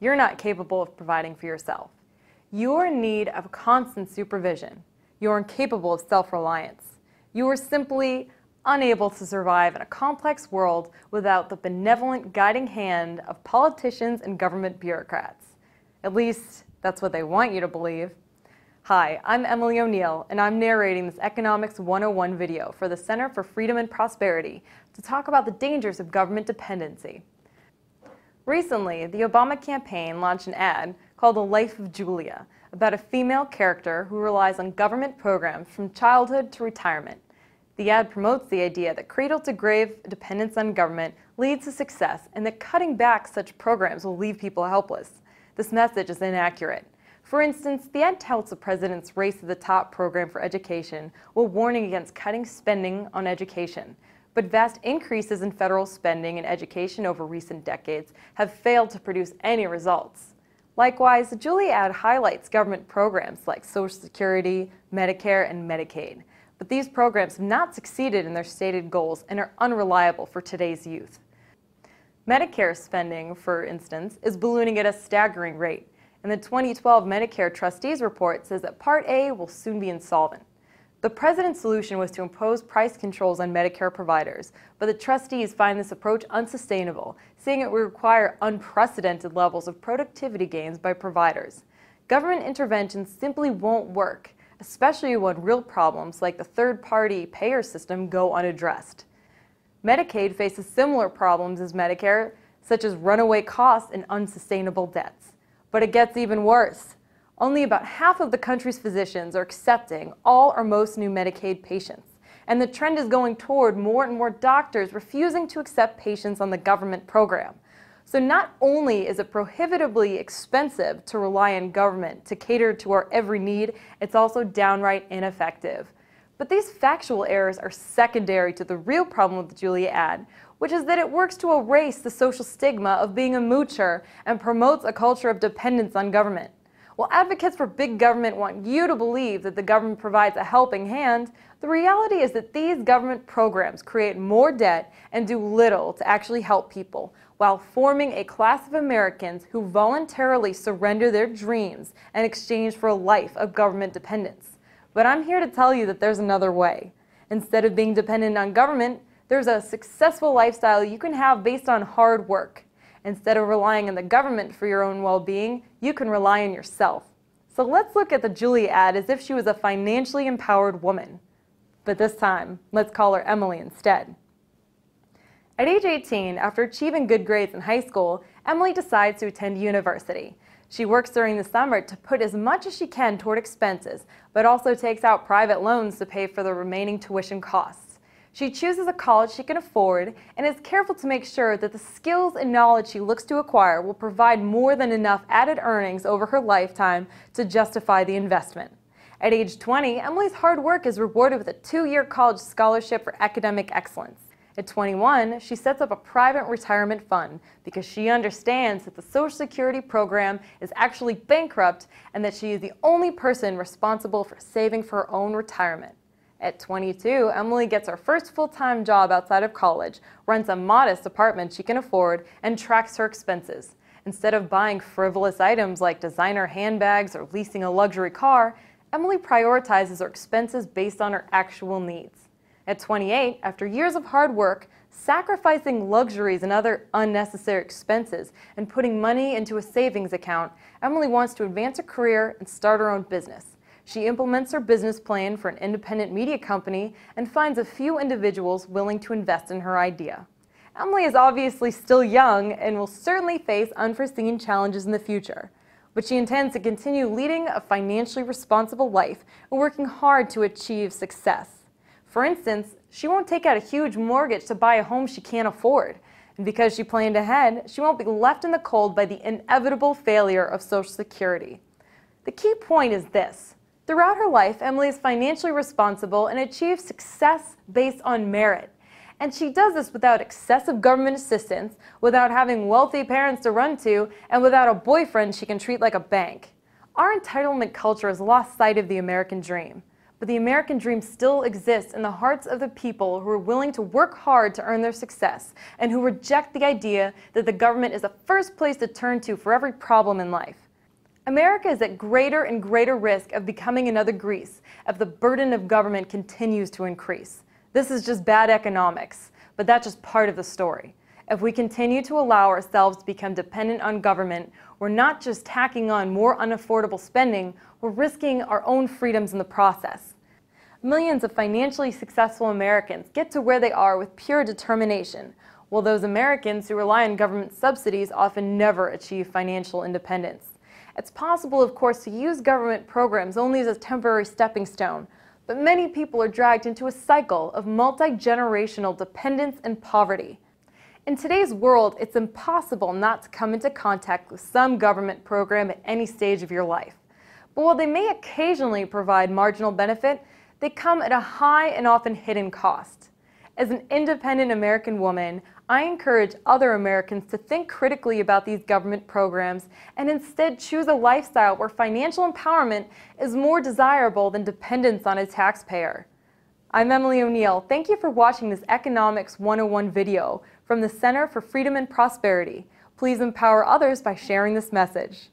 you're not capable of providing for yourself. You're in need of constant supervision. You're incapable of self-reliance. You are simply unable to survive in a complex world without the benevolent guiding hand of politicians and government bureaucrats. At least, that's what they want you to believe. Hi, I'm Emily O'Neill, and I'm narrating this Economics 101 video for the Center for Freedom and Prosperity to talk about the dangers of government dependency. Recently, the Obama campaign launched an ad called The Life of Julia, about a female character who relies on government programs from childhood to retirement. The ad promotes the idea that cradle-to-grave dependence on government leads to success and that cutting back such programs will leave people helpless. This message is inaccurate. For instance, the ad touts the president's Race to the Top program for education while warning against cutting spending on education. But vast increases in federal spending in education over recent decades have failed to produce any results. Likewise, the Julia ad highlights government programs like Social Security, Medicare, and Medicaid. But these programs have not succeeded in their stated goals and are unreliable for today's youth. Medicare spending, for instance, is ballooning at a staggering rate, and the 2012 Medicare Trustees Report says that Part A will soon be insolvent. The president's solution was to impose price controls on Medicare providers, but the trustees find this approach unsustainable, saying it would require unprecedented levels of productivity gains by providers. Government intervention simply won't work, especially when real problems like the third-party payer system go unaddressed. Medicaid faces similar problems as Medicare, such as runaway costs and unsustainable debts. But it gets even worse. Only about half of the country's physicians are accepting all or most new Medicaid patients, and the trend is going toward more and more doctors refusing to accept patients on the government program. So not only is it prohibitively expensive to rely on government to cater to our every need, it's also downright ineffective. But these factual errors are secondary to the real problem with the Julia ad, which is that it works to erase the social stigma of being a moocher and promotes a culture of dependence on government. While advocates for big government want you to believe that the government provides a helping hand, the reality is that these government programs create more debt and do little to actually help people, while forming a class of Americans who voluntarily surrender their dreams in exchange for a life of government dependence. But I'm here to tell you that there's another way. Instead of being dependent on government, there's a successful lifestyle you can have based on hard work. Instead of relying on the government for your own well-being, you can rely on yourself. So let's look at the Julia ad as if she was a financially empowered woman. But this time, let's call her Emily instead. At age 18, after achieving good grades in high school, Emily decides to attend university. She works during the summer to put as much as she can toward expenses, but also takes out private loans to pay for the remaining tuition costs. She chooses a college she can afford and is careful to make sure that the skills and knowledge she looks to acquire will provide more than enough added earnings over her lifetime to justify the investment. At age 20, Emily's hard work is rewarded with a 2-year college scholarship for academic excellence. At 21, she sets up a private retirement fund because she understands that the Social Security program is actually bankrupt and that she is the only person responsible for saving for her own retirement. At 22, Emily gets her first full-time job outside of college, rents a modest apartment she can afford, and tracks her expenses. Instead of buying frivolous items like designer handbags or leasing a luxury car, Emily prioritizes her expenses based on her actual needs. At 28, after years of hard work, sacrificing luxuries and other unnecessary expenses, and putting money into a savings account, Emily wants to advance her career and start her own business. She implements her business plan for an independent media company and finds a few individuals willing to invest in her idea. Emily is obviously still young and will certainly face unforeseen challenges in the future, but she intends to continue leading a financially responsible life and working hard to achieve success. For instance, she won't take out a huge mortgage to buy a home she can't afford, and because she planned ahead, she won't be left in the cold by the inevitable failure of Social Security. The key point is this. Throughout her life, Emily is financially responsible and achieves success based on merit. And she does this without excessive government assistance, without having wealthy parents to run to, and without a boyfriend she can treat like a bank. Our entitlement culture has lost sight of the American dream. but the American dream still exists in the hearts of the people who are willing to work hard to earn their success and who reject the idea that the government is the first place to turn to for every problem in life. America is at greater and greater risk of becoming another Greece if the burden of government continues to increase. This is just bad economics, but that's just part of the story. If we continue to allow ourselves to become dependent on government, we're not just tacking on more unaffordable spending, we're risking our own freedoms in the process. Millions of financially successful Americans get to where they are with pure determination, while those Americans who rely on government subsidies often never achieve financial independence. It's possible, of course, to use government programs only as a temporary stepping stone, but many people are dragged into a cycle of multi-generational dependence and poverty. In today's world, it's impossible not to come into contact with some government program at any stage of your life. But while they may occasionally provide marginal benefit, they come at a high and often hidden cost. As an independent American woman, I encourage other Americans to think critically about these government programs and instead choose a lifestyle where financial empowerment is more desirable than dependence on a taxpayer. I'm Emily O'Neill. Thank you for watching this Economics 101 video from the Center for Freedom and Prosperity. Please empower others by sharing this message.